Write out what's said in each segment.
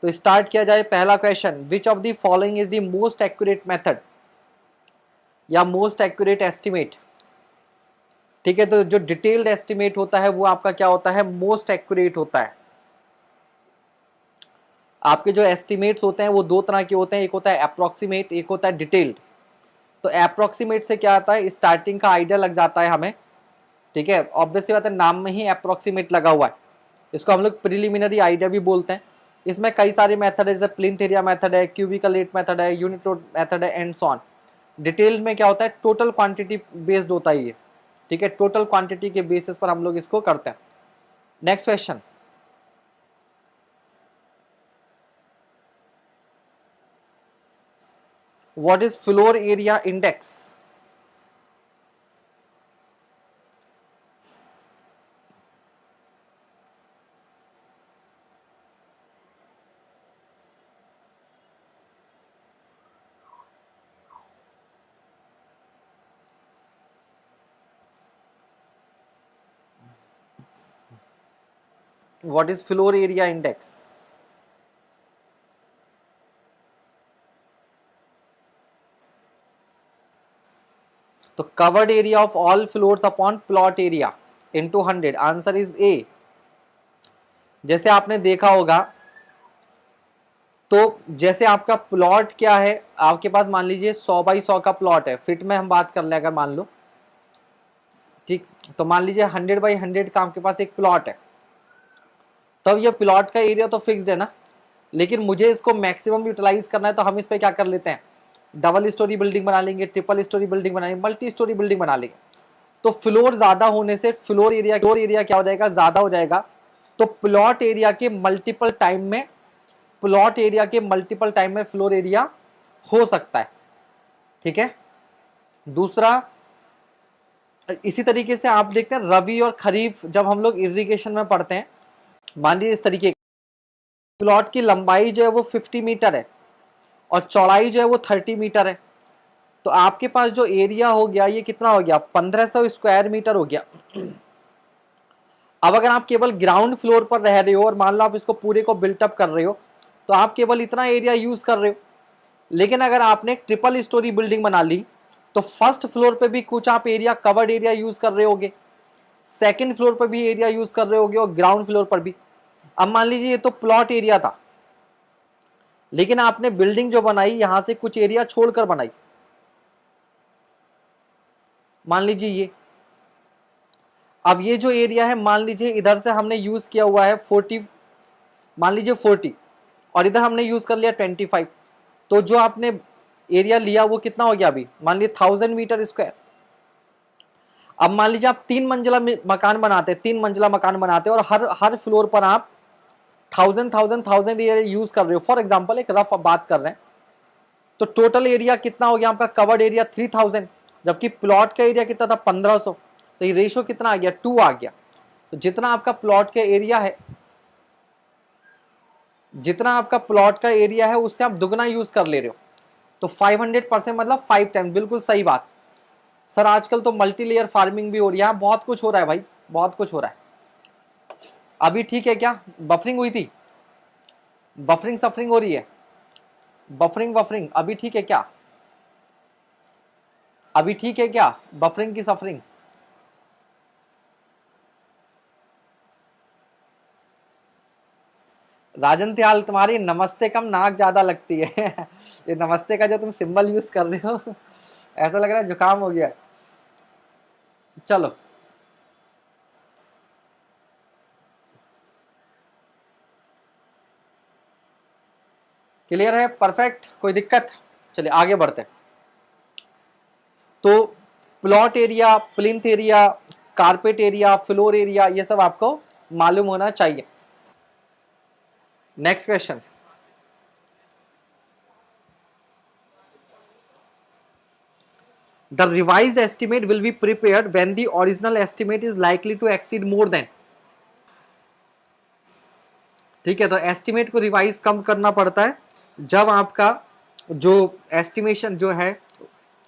तो स्टार्ट किया जाए। पहला question, which of the following is the most accurate method या मोस्ट एक्यूरेट एस्टिमेट। ठीक है, तो जो डिटेल्ड एस्टिमेट होता है वो आपका क्या होता है, मोस्ट एक्यूरेट होता है। आपके जो एस्टिमेट्स होते हैं वो दो तरह के होते हैं, एक होता है अप्रोक्सीमेट, एक होता है डिटेल्ड। तो अप्रोक्सीमेट से क्या आता है, स्टार्टिंग का आइडिया लग जाता है हमें। ठीक है, ऑब्वियसली बात है, नाम में ही अप्रोक्सीमेट लगा हुआ है। इसको हम लोग प्रिलिमिनरी आइडिया भी बोलते हैं। इसमें कई सारे मेथड है, जैसे प्लिंथ एरिया मेथड है, क्यूबिकल रेट मेथड है, यूनिट रोड मेथड है, एंड सो ऑन। डिटेल में क्या होता है, टोटल क्वांटिटी बेस्ड होता है ये। ठीक है, टोटल क्वांटिटी के बेसिस पर हम लोग इसको करते हैं। Next question, what is floor area index. What is floor area index. तो covered area of all floors upon plot area into 100, answer is A. जैसे आपने देखा होगा, तो जैसे आपका प्लॉट क्या है, आपके पास मान लीजिए 100 बाई 100 का प्लॉट है, फिट में हम बात कर ले अगर मान लो, ठीक, तो मान लीजिए 100 बाई 100 का आपके पास एक प्लॉट है। तब ये प्लॉट का एरिया तो फिक्स्ड है ना, लेकिन मुझे इसको मैक्सिमम यूटिलाइज करना है, तो हम इस पे क्या कर लेते हैं, डबल स्टोरी बिल्डिंग बना लेंगे, ट्रिपल स्टोरी बिल्डिंग बना लेंगे, मल्टी स्टोरी बिल्डिंग बना लेंगे। तो फ्लोर ज्यादा होने से फ्लोर एरिया क्या हो जाएगा, ज्यादा हो जाएगा। तो प्लॉट एरिया के मल्टीपल टाइम में, फ्लोर एरिया हो सकता है। ठीक है, दूसरा, इसी तरीके से आप देखते हैं रबी और खरीफ जब हम लोग इरिगेशन में पढ़ते हैं, मान लीजिए इस तरीके, प्लॉट की लंबाई जो है वो 50 मीटर है और चौड़ाई जो है वो 30 मीटर है। तो आपके पास जो एरिया हो गया ये कितना हो गया, 1500 स्क्वायर मीटर हो गया। अब अगर आप केवल ग्राउंड फ्लोर पर रह रहे हो और मान लो आप इसको पूरे को बिल्टअप कर रहे हो, तो आप केवल इतना एरिया यूज कर रहे हो। लेकिन अगर आपने ट्रिपल स्टोरी बिल्डिंग बना ली, तो फर्स्ट फ्लोर पे भी कुछ आप एरिया, कवर्ड एरिया यूज कर रहे होगे, सेकंड फ्लोर पर भी एरिया यूज कर रहे होगे और ग्राउंड फ्लोर पर भी। अब मान लीजिए ये तो प्लॉट एरिया था, लेकिन आपने बिल्डिंग जो बनाई यहां से कुछ एरिया छोड़कर बनाई, मान लीजिए ये। अब ये जो एरिया है, मान लीजिए इधर से हमने यूज किया हुआ है 40, मान लीजिए 40, और इधर हमने यूज कर लिया 25। तो जो आपने एरिया लिया वो कितना हो गया, अभी मान लीजिए 1000 मीटर स्क्वायर। अब मान लीजिए आप 3 मंजिला मकान बनाते हैं, 3 मंजिला मकान बनाते हैं और हर हर फ्लोर पर आप 1000 एरिया यूज कर रहे हो, फॉर एग्जाम्पल एक रफ बात कर रहे हैं। तो टोटल एरिया कितना हो गया आपका, कवर्ड एरिया 3000, जबकि प्लॉट का एरिया कितना था 1500। तो ये रेशियो कितना आ गया, 2 आ गया। तो जितना आपका प्लॉट का एरिया है, उससे आप दुगना यूज कर ले रहे हो। तो 500% मतलब 5 टाइम, बिल्कुल सही बात। सर आजकल तो मल्टी लेयर फार्मिंग भी हो रही है, बहुत कुछ हो रहा है भाई, बहुत कुछ हो रहा है। अभी ठीक है क्या, बफरिंग हुई थी, बफरिंग सफरिंग हो रही है, बफरिंग अभी ठीक है क्या, अभी ठीक है क्या, बफरिंग की सफरिंग। राजन त्याल, तुम्हारी नमस्ते कम नाक ज्यादा लगती है। ये नमस्ते का जो तुम सिंबल यूज कर रहे हो, ऐसा लग रहा है जुकाम हो गया। चलो, क्लियर है, परफेक्ट, कोई दिक्कत। चलिए आगे बढ़ते हैं। तो plot area, plinth area, carpet area, floor area, ये सब आपको मालूम होना चाहिए। Next question, the revised estimate will be prepared when the original estimate is likely to exceed more than. ठीक है, तो एस्टिमेट को रिवाइज कम करना पड़ता है जब आपका जो एस्टिमेशन जो है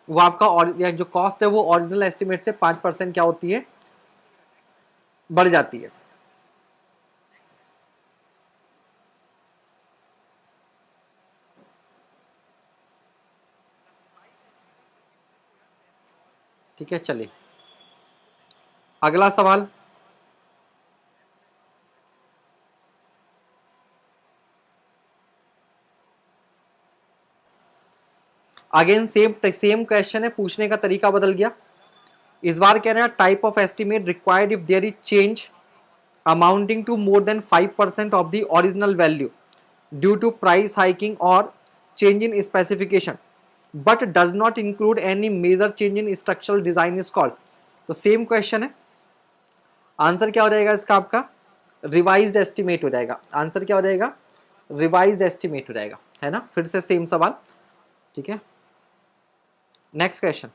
वो आपका, या जो कॉस्ट है वो ओरिजिनल एस्टिमेट से 5% क्या होती है, बढ़ जाती है। ठीक है, चलिए अगला सवाल। अगेन सेम क्वेश्चन है, पूछने का तरीका बदल गया। इस बार कह रहे हैं type of estimate required if there is change amounting to more than 5% of the original value due to price hiking और change in specification but does not include any major change in structural design is called. तो same question है, answer क्या हो जाएगा इसका? आपका revised estimate हो जाएगा। आंसर क्या हो जाएगा? रिवाइज्ड एस्टिमेट हो जाएगा, है ना। फिर से सेम सवाल, ठीक है। नेक्स्ट क्वेश्चन,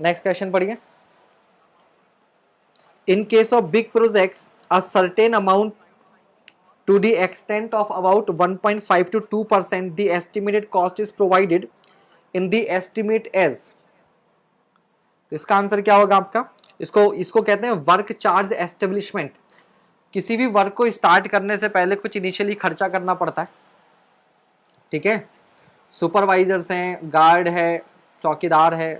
नेक्स्ट क्वेश्चन पढ़िए। In case of big projects a certain amount to the extent of about 1.5 to 2% the estimated cost is provided in the estimate as। इसका आंसर क्या होगा आपका? इसको इसको कहते हैं वर्क चार्ज एस्टेब्लिशमेंट। किसी भी वर्क को स्टार्ट करने से पहले कुछ इनिशियली खर्चा करना पड़ता है, ठीक है। सुपरवाइजर्स हैं, गार्ड है, चौकीदार है,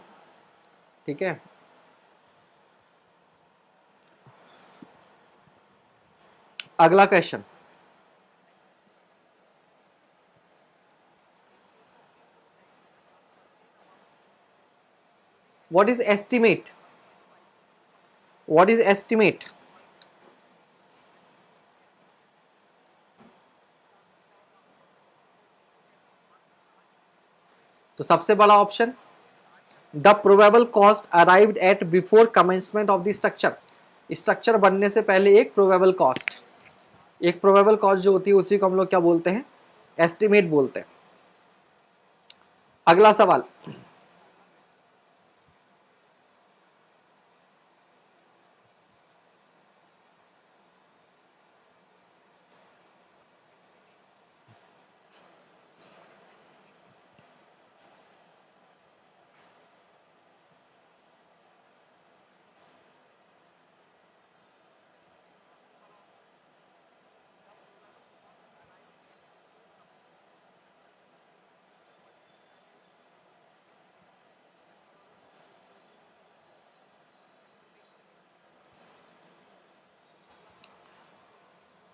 ठीक है। अगला question, what is estimate? What is estimate? तो सबसे बड़ा option the probable cost arrived at before commencement of the structure. Structure बनने से पहले एक प्रोबेबल कॉस्ट, एक प्रोबेबल कॉस्ट जो होती है उसी को हम लोग क्या बोलते हैं? एस्टिमेट बोलते हैं। अगला सवाल,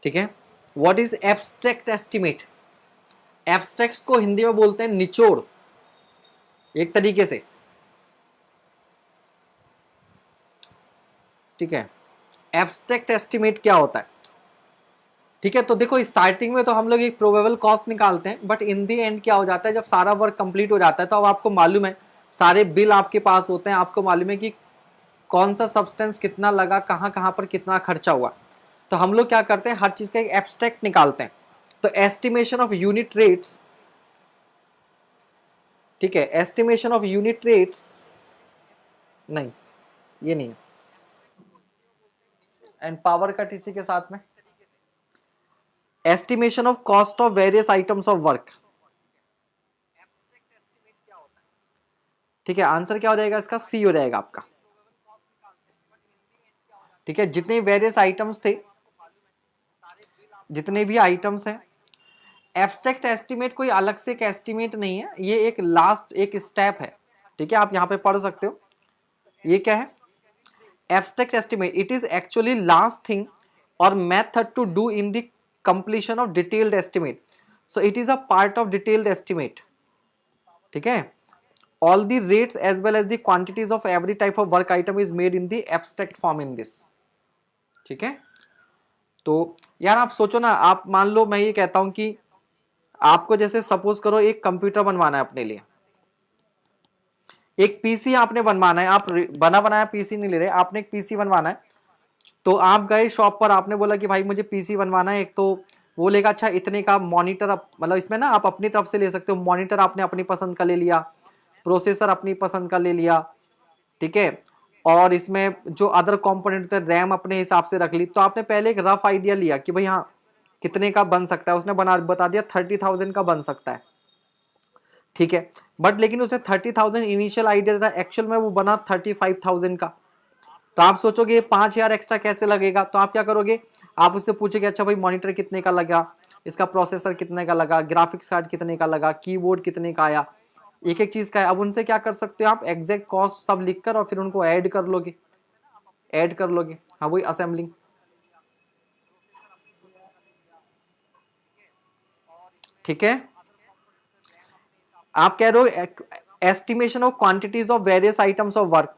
ठीक है। What is abstract estimate? Abstract को हिंदी में बोलते हैं निचोड़, एक तरीके से, ठीक है। एब्स्ट्रैक्ट एस्टिमेट क्या होता है? ठीक है, तो देखो स्टार्टिंग में तो हम लोग एक प्रोबेबल कॉस्ट निकालते हैं, बट इन दी एंड क्या हो जाता है, जब सारा वर्क कंप्लीट हो जाता है तो अब आपको मालूम है, सारे बिल आपके पास होते हैं, आपको मालूम है कि कौन सा सब्सटेंस कितना लगा, कहाँ कहाँ पर कितना खर्चा हुआ। तो हम लोग क्या करते हैं, हर चीज का एक एब्स्ट्रैक्ट निकालते हैं। तो एस्टिमेशन ऑफ यूनिट रेट्स, ठीक है, एस्टिमेशन ऑफ यूनिट रेट्स, नहीं ये नहीं है, एंड पावर कट इसी के साथ में। Estimation of cost of various items of work, ठीक है। आंसर क्या हो जाएगा इसका? सी हो जाएगा आपका, ठीक है। जितने वेरियस आइटम्स थे, जितने भी आइटम्स हैं, एब्स्ट्रैक्ट एस्टिमेट कोई अलग से एक एस्टिमेट नहीं है, ये एक लास्ट एक स्टेप है, ठीक है। आप यहां पे पढ़ सकते हो, ये क्या है? Abstract estimate, it is actually last thing और method to do in the completion of detailed estimate, so it is a part of detailed estimate, ठीक है। All the rates as well as the quantities of every type of work item is made in the abstract form in this, ठीक है। तो यार आप सोचो ना, आप मान लो मैं ये कहता हूं कि आपको जैसे सपोज करो एक कंप्यूटर बनवाना है अपने लिए, एक पीसी आपने बनवाना है, आप बना बनाया पीसी नहीं ले रहे, आपने एक पीसी बनवाना है। तो आप गए शॉप पर, आपने बोला कि भाई मुझे पीसी बनवाना है, एक तो वो लेगा अच्छा इतने का मॉनिटर, मतलब इसमें ना आप अपनी तरफ से ले सकते हो, मॉनिटर आपने अपनी पसंद का ले लिया, प्रोसेसर अपनी पसंद का ले लिया, ठीक है। और इसमें जो अदर कंपोनेंट थे, रैम अपने हिसाब से रख ली। तो आपने पहले एक रफ आइडिया लिया कि भाई हाँ कितने का बन सकता है, उसने बता दिया 30,000 का बन सकता है, ठीक है। बट लेकिन उसने 30,000 इनिशियल आइडिया था, एक्चुअल में वो बना 35,000 का। तो आप सोचोगे ये 5,000 एक्स्ट्रा कैसे लगेगा, तो आप क्या करोगे, आप उससे पूछोगे अच्छा भाई मॉनिटर कितने का लगा, इसका प्रोसेसर कितने का लगा, ग्राफिक्स कार्ड कितने का लगा, कीबोर्ड कितने का आया, एक एक चीज का है। अब उनसे क्या कर सकते हो आप, एग्जैक्ट कॉस्ट सब लिखकर और फिर उनको ऐड कर लोगे, ऐड कर लोगे। हाँ वही असेंबलिंग। ठीक है, आप कह रहे हो estimation of quantities of various items of work,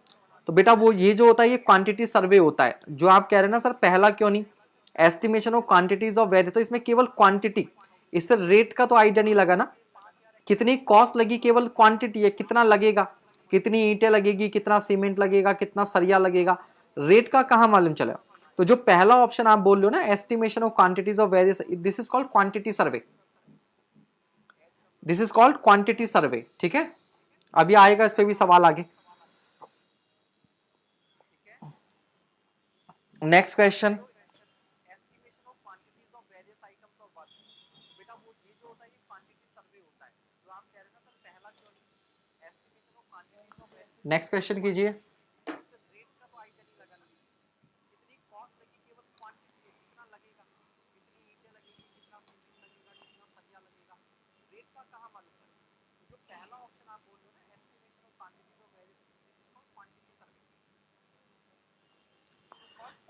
तो बेटा वो ये जो होता है ये क्वांटिटी सर्वे होता है। जो आप कह रहे हैं ना सर पहला क्यों नहीं, estimation of quantities of various, तो इसमें केवल क्वांटिटी, इससे रेट का तो आइडिया नहीं लगा ना, कितनी कॉस्ट लगी, केवल क्वांटिटी है, कितना लगेगा, कितनी ईंटें लगेगी, कितना सीमेंट लगेगा, कितना सरिया लगेगा, रेट का कहां मालूम चला। तो जो पहला ऑप्शन आप बोल रहे हो ना, estimation of quantities of various, this is called quantity survey, this is called quantity survey. ठीक है, अभी आएगा इस पे भी सवाल आगे। नेक्स्ट क्वेश्चन, नेक्स्ट क्वेश्चन कीजिए।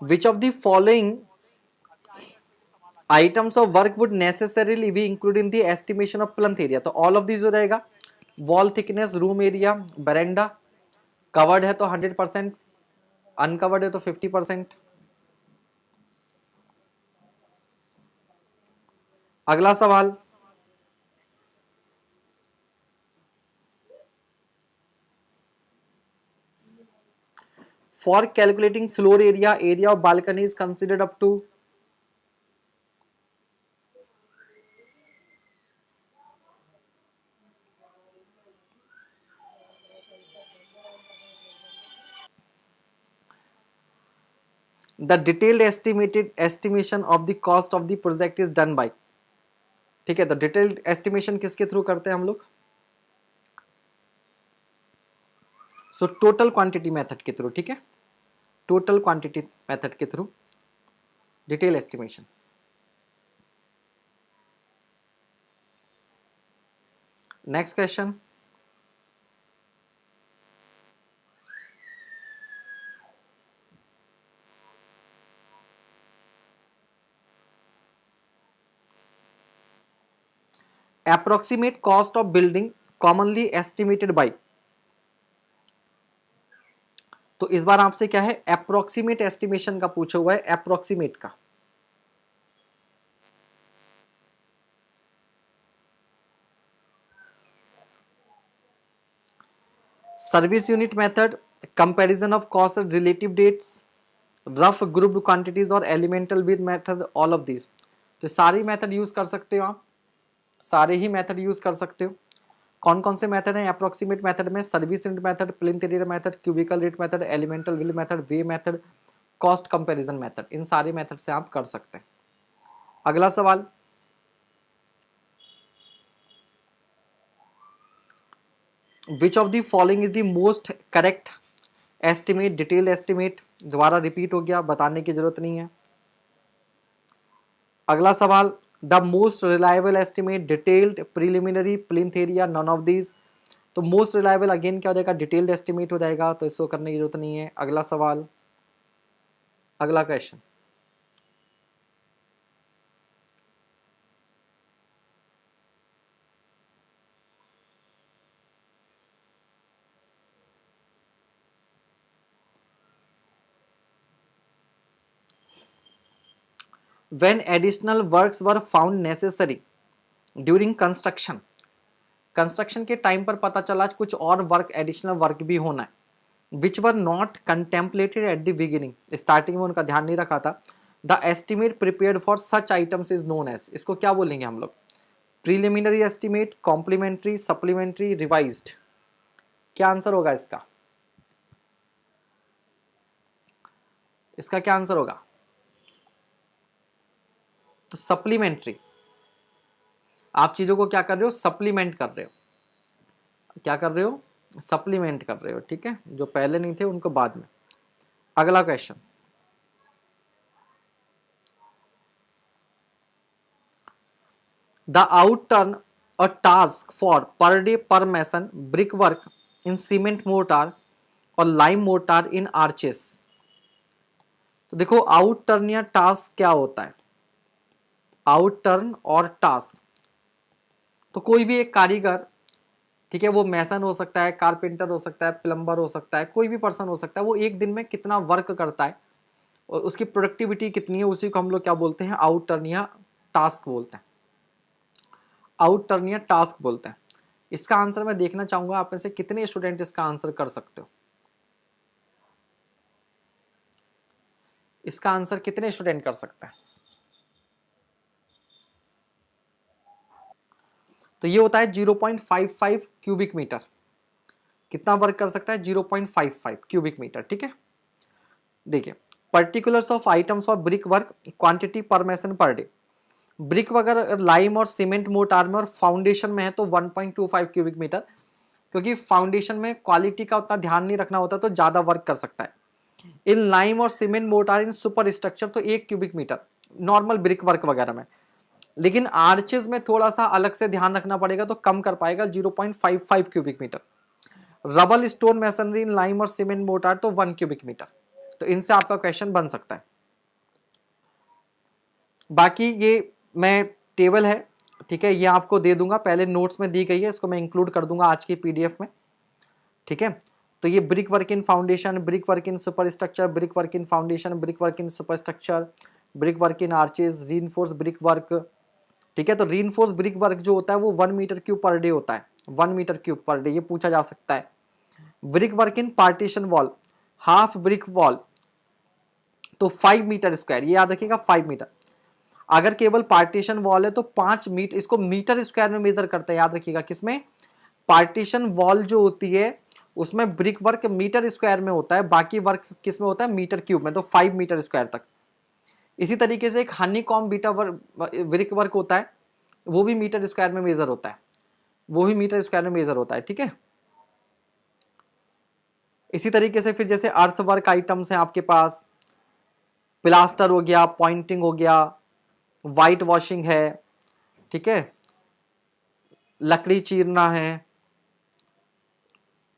Which of the following items of work would necessarily be included in the estimation of plinth area, तो all of these हो रहेगा, wall thickness, room area, veranda, covered है तो 100%, अनकवर्ड है तो 50%। अगला सवाल, for calculating floor area, area of balcony is considered up to, the detailed estimated estimation of the cost of the project is done by. ठीक है, तो detailed estimation किसके थ्रू करते हैं हम लोग, सो टोटल क्वांटिटी मेथड के through. ठीक है, टोटल क्वांटिटी मेथड के through detail estimation. Next question, approximate cost of building commonly estimated by, तो इस बार आपसे क्या है, अप्रोक्सीमेट एस्टिमेशन का पूछा हुआ है, अप्रोक्सीमेट का। Service unit method, comparison of cost at relative dates, rough group quantities और elemental with method, all of this. तो सारी मेथड यूज कर सकते हो आप, सारे ही मेथड यूज कर सकते हो। कौन कौन से मेथड हैं अप्रोक्सीमेट मेथड में, service unit method, plinth area method, cubical rate method, elemental will method, way method, cost comparison method, इन सारे मेथड से आप कर सकते हैं। अगला सवाल, which of the following is the most correct estimate, detail estimate, दोबारा रिपीट हो गया, बताने की जरूरत नहीं है। अगला सवाल, the most reliable estimate, detailed, preliminary, plinth area, none of these. तो मोस्ट रिलायबल अगेन क्या हो जाएगा, डिटेल्ड एस्टिमेट हो जाएगा, तो इसको करने की जरूरत नहीं है। अगला सवाल, अगला question, when additional works were found necessary during construction, construction के टाइम पर पता चला कुछ और वर्क, एडिशनल वर्क भी होना है, which were not contemplated at the beginning, starting में उनका ध्यान नहीं रखा था, the estimate prepared for such items is known as, इसको क्या बोलेंगे हम लोग, preliminary estimate, complementary, supplementary, revised. क्या आंसर होगा इसका, इसका क्या आंसर होगा, तो सप्लीमेंट्री। आप चीजों को क्या कर रहे हो, सप्लीमेंट कर रहे हो, क्या कर रहे हो, सप्लीमेंट कर रहे हो। ठीक है, जो पहले नहीं थे उनको बाद में। अगला question, the out turn a task for per day per mason brick work in cement mortar और लाइम मोर्टार इन आर्चेस। तो देखो आउट टर्न या टास्क क्या होता है, आउट टर्न और टास्क, तो कोई भी एक कारीगर, ठीक है, वो मैसन हो सकता है, कारपेंटर हो सकता है, प्लम्बर हो सकता है, कोई भी पर्सन हो सकता है, वो एक दिन में कितना वर्क करता है और उसकी प्रोडक्टिविटी कितनी है, उसी को हम लोग क्या बोलते हैं, आउट टर्न या टास्क बोलते हैं, आउट टर्न या टास्क बोलते हैं। इसका आंसर मैं देखना चाहूंगा आप में से कितने स्टूडेंट इसका आंसर कर सकते हो, इसका आंसर कितने स्टूडेंट कर सकते हैं। तो ये होता है 0.55 क्यूबिक मीटर, कितना वर्क कर सकता है, 0.55 क्यूबिक मीटर, ठीक है। देखिए, particulars of items of brick work, quantity पर मैसन पर डे। ब्रिक वगैरह लाइम और सीमेंट मोर्टार में और फाउंडेशन में है तो 1.25 क्यूबिक मीटर, क्योंकि फाउंडेशन में क्वालिटी का उतना ध्यान नहीं रखना होता तो ज्यादा वर्क कर सकता है। इन लाइम और cement mortar in super structure तो 1 cubic metre normal brick work वगैरह में, लेकिन आर्चेज में थोड़ा सा अलग से ध्यान रखना पड़ेगा तो कम कर पाएगा 0.55 cubic metre. Rubble stone masonry in lime और सीमेंट मोर्टार तो 1 क्यूबिक मीटर। तो इनसे आपका क्वेश्चन बन सकता है। बाकी ये मैं टेबल है, ठीक है, ये आपको दे दूंगा, पहले नोट्स में दी गई है, इसको मैं इंक्लूड कर दूंगा आज की पीडीएफ में, ठीक है। तो ये ब्रिक वर्क इन फाउंडेशन, ब्रिक वर्क इन सुपर स्ट्रक्चर, ब्रिक वर्क इन फाउंडेशन, ब्रिक वर्क इन सुपर स्ट्रक्चर, ब्रिक वर्क इन आर्चेज, रीइंफोर्स ब्रिक वर्क, ठीक है। तो रीइंफोर्स ब्रिक वर्क जो होता है वो 1 मीटर क्यूब पर डे होता है, 1 मीटर क्यूब पर डे, ये पूछा जा सकता है। ब्रिक वर्क इन partition wall, half brick wall तो 5 मीटर स्क्वायर, ये याद रखिएगा 5 मीटर। अगर केवल पार्टीशन वॉल है तो 5 मीटर, इसको मीटर स्क्वायर में मेजर करते हैं, याद रखिएगा किसमें, पार्टीशन वॉल जो होती है उसमें ब्रिक वर्क मीटर स्क्वायर में होता है, बाकी वर्क किसमें होता है, मीटर क्यूब में, तो 5 मीटर स्क्वायर तक। इसी तरीके से एक Honey com beta brick work होता है, वो भी मीटर स्क्वायर में मेजर होता है, वो भी मीटर स्क्वायर में मेजर होता है, ठीक है। इसी तरीके से फिर जैसे अर्थ वर्क आइटम्स हैं आपके पास, प्लास्टर हो गया, पॉइंटिंग हो गया, वाइट वॉशिंग है, ठीक है, लकड़ी चीरना है,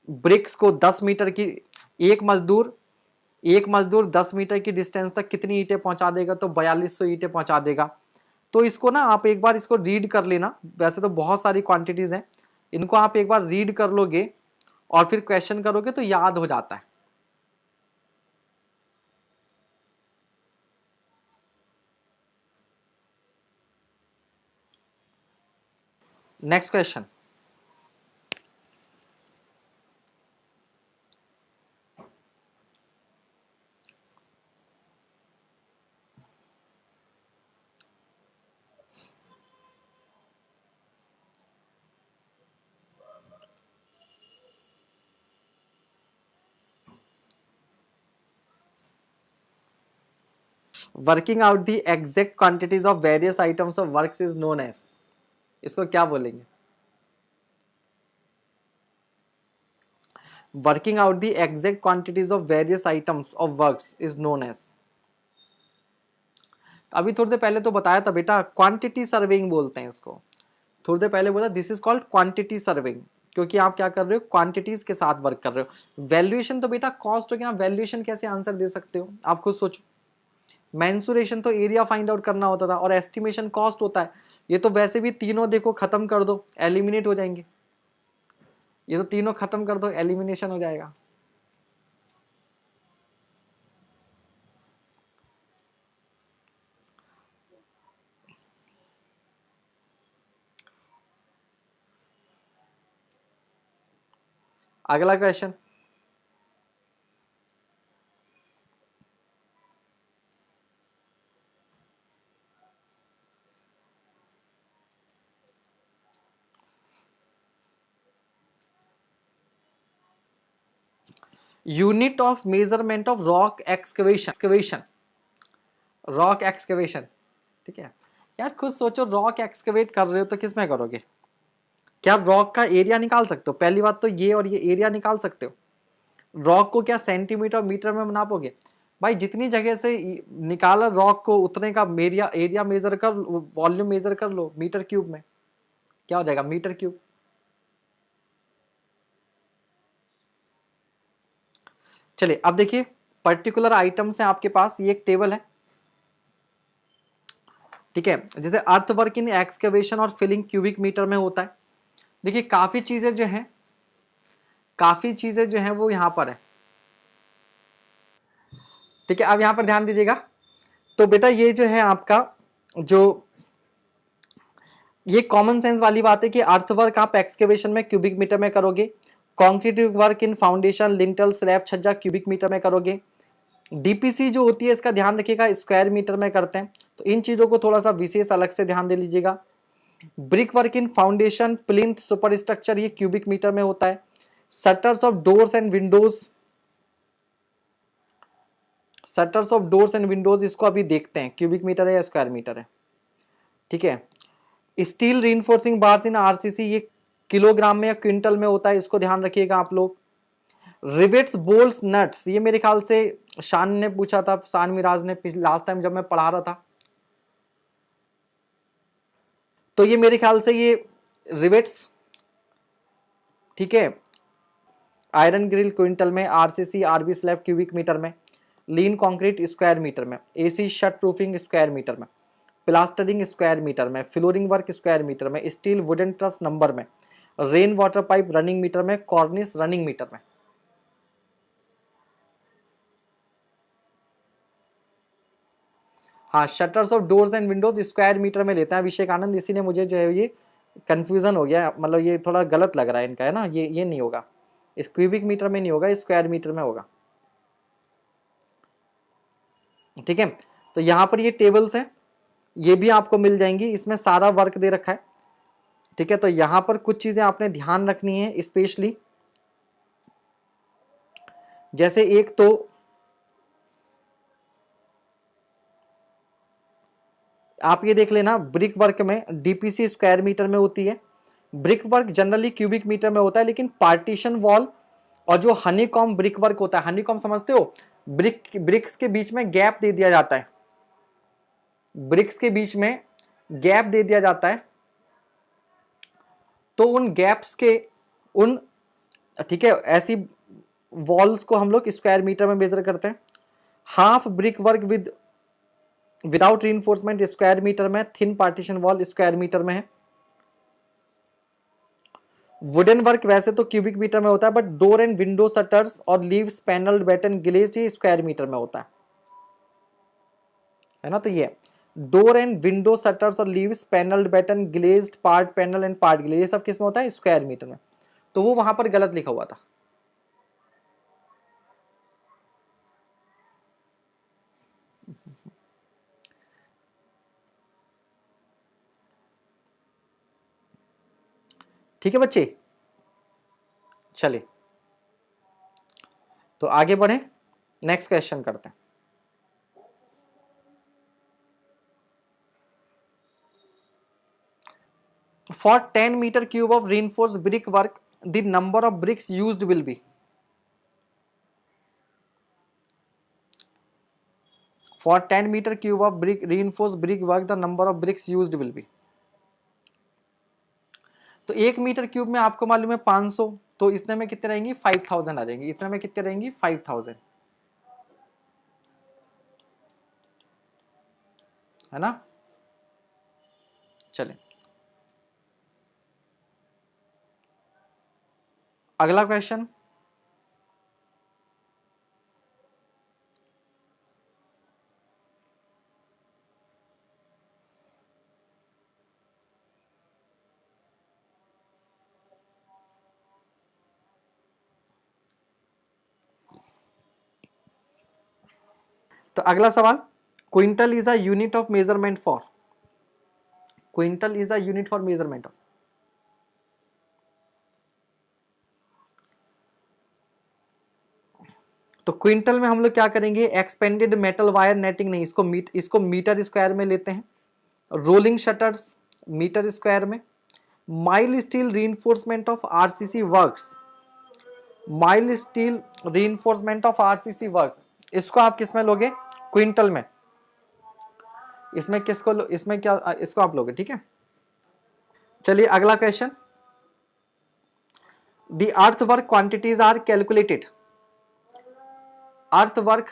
ब्रिक्स को 10 मीटर की, एक मजदूर 10 मीटर की डिस्टेंस तक कितनी ईंटें पहुंचा देगा, तो 4200 ईंटें पहुंचा देगा। तो इसको ना आप एक बार इसको रीड कर लेना, वैसे तो बहुत सारी क्वांटिटीज हैं, इनको आप एक बार रीड कर लोगे और फिर क्वेश्चन करोगे तो याद हो जाता है। Next question, working out the exact quantities of various items of works is known as, इसको क्या बोलेंगे, working out the exact quantities of various items of works is known as. अभी थोड़ी देर पहले तो बताया था बेटा, क्वांटिटी सर्वेइंग बोलते हैं इसको, थोड़ी देर पहले बोला this is called quantity serving, क्योंकि आप क्या कर रहे हो, क्वांटिटीज के साथ वर्क कर रहे हो। वैल्यूएशन तो बेटा कॉस्ट हो गया ना, वैल्यूएशन कैसे आंसर दे सकते हो आप खुद सोचो। मेंसुरेशन तो एरिया फाइंड आउट करना होता था और एस्टिमेशन कॉस्ट होता है। ये तो वैसे भी तीनों देखो खत्म कर दो एलिमिनेट हो जाएंगे, ये तो तीनों खत्म कर दो एलिमिनेशन हो जाएगा। अगला question, unit of measurement of rock excavation, rock excavation, ठीक है। यार खुद सोचो, रॉक एक्सकवेट कर रहे हो तो किस में करोगे, क्या आप रॉक का एरिया निकाल सकते हो, पहली बात तो ये, और ये एरिया निकाल सकते हो, रॉक को क्या सेंटीमीटर मीटर में नापोगे, भाई जितनी जगह से निकाला रॉक को उतने का एरिया एरिया मेजर कर, वॉल्यूम मेजर कर लो मीटर क्यूब में, क्या हो जाएगा मीटर क्यूब। चलिए अब देखिए पर्टिकुलर आइटम से आपके पास ये एक टेबल है, ठीक है, जैसे अर्थ वर्क इन एक्सकेवेशन और फिलिंग क्यूबिक मीटर में होता है। देखिए काफी चीजें जो हैं, काफी चीजें जो हैं वो यहां पर है, ठीक है। अब यहां पर ध्यान दीजिएगा, तो बेटा ये जो है आपका जो ये कॉमन सेंस वाली बात है कि अर्थ वर्क आप एक्सकेवेशन में क्यूबिक मीटर में करोगे, concrete work in foundation lintel slab छज्जा क्यूबिक मीटर में करोगे, डीपीसी जो होती है इसका ध्यान रखिएगा स्क्वायर मीटर में करते हैं, तो इन चीजों को थोड़ा सा विशेष अलग से ध्यान दे लीजिएगा। ब्रिक वर्क इन फाउंडेशन प्लिंथ सुपर स्ट्रक्चर ये क्यूबिक मीटर में होता है। Shutters of doors and Windows, shutters of doors and Windows इसको अभी देखते हैं क्यूबिक मीटर है या स्क्वायर मीटर है, ठीक है। Steel reinforcing bars in RCC ये किलोग्राम में या क्विंटल में होता है, इसको ध्यान रखिएगा आप लोग। रिवेट्स बोल्ट्स नट्स ये मेरे ख्याल से शान ने पूछा था, शान मिराज ने लास्ट टाइम जब मैं पढ़ा रहा था, तो ये मेरे ख्याल से ये रिवेट्स, ठीक है, आयरन ग्रिल क्विंटल में, RCC RB slab cubic metre में, लीन कंक्रीट स्क्वायर मीटर में, AC sheet roofing square metre में, प्लास्टरिंग स्क्वायर मीटर में, फ्लोरिंग वर्क स्क्वायर मीटर में, स्टील वुडन ट्रस नंबर में, rain water pipe running metre में, cornice running metre में। हाँ shutters of doors and windows square metre में लेता है अभिषेक आनंद, इसीलिए मुझे जो है ये कंफ्यूजन हो गया, मतलब ये थोड़ा गलत लग रहा है इनका, है ना, ये नहीं होगा, इस क्यूबिक मीटर में नहीं होगा, स्क्वायर मीटर में होगा, ठीक है। तो यहां पर ये टेबल्स हैं, ये भी आपको मिल जाएंगी, इसमें सारा वर्क दे रखा है, ठीक है। तो यहां पर कुछ चीजें आपने ध्यान रखनी है स्पेशली, जैसे एक तो आप ये देख लेना ब्रिक वर्क में डीपीसी स्क्वायर मीटर में होती है, brick work generally cubic metre में होता है, लेकिन पार्टीशन वॉल और जो हनीकॉम ब्रिक वर्क होता है, हनीकॉम समझते हो, ब्रिक्स के बीच में गैप दे दिया जाता है, ब्रिक्स के बीच में गैप दे दिया जाता है, तो उन गैप्स के उन, ठीक है, ऐसी वॉल्स को हम लोग स्क्वायर मीटर में मेजर करते हैं। Half brick work without reinforcement square metre में, thin partition wall square metre में है। वुडन वर्क वैसे तो क्यूबिक मीटर में होता है, but door and window shutters और लीव्स पैनल्ड बैटन ग्लेज्ड ये स्क्वायर मीटर में होता है ना। तो ये डोर एंड विंडो शटर्स और leaves panelled batten glazed part panel and part glaze ये सब किस में होता है स्क्वायर मीटर में, तो वो वहां पर गलत लिखा हुआ था। ठीक है बच्चे, चलिए तो आगे बढ़े, नेक्स्ट क्वेश्चन करते हैं। For 10 meter cube of reinforced brick work, the number of bricks used will be. For 10 meter cube of reinforced brick work, the number of bricks used will be. तो 1 मीटर क्यूब में आपको मालूम है 500, तो इतने में कितने रहेंगी 5000 आ जाएंगी, इतने में कितने रहेंगी 5000, है ना। चले अगला क्वेश्चन, तो अगला सवाल, quintal is a unit of measurement for, quintal is a unit for measurement of, तो क्विंटल में हम लोग क्या करेंगे, एक्सपेंडेड मेटल वायर नेटिंग नहीं, इसको मीटर स्क्वायर में लेते हैं, रोलिंग शटर्स मीटर स्क्वायर में, mile steel reinforcement of RCC works, mile steel reinforcement of RCC work इसको आप किस में लोगे, क्विंटल में, इसमें किसको इसमें क्या, इसको आप लोगे, ठीक है। चलिए अगला question, the earth work quantities are calculated, earth work,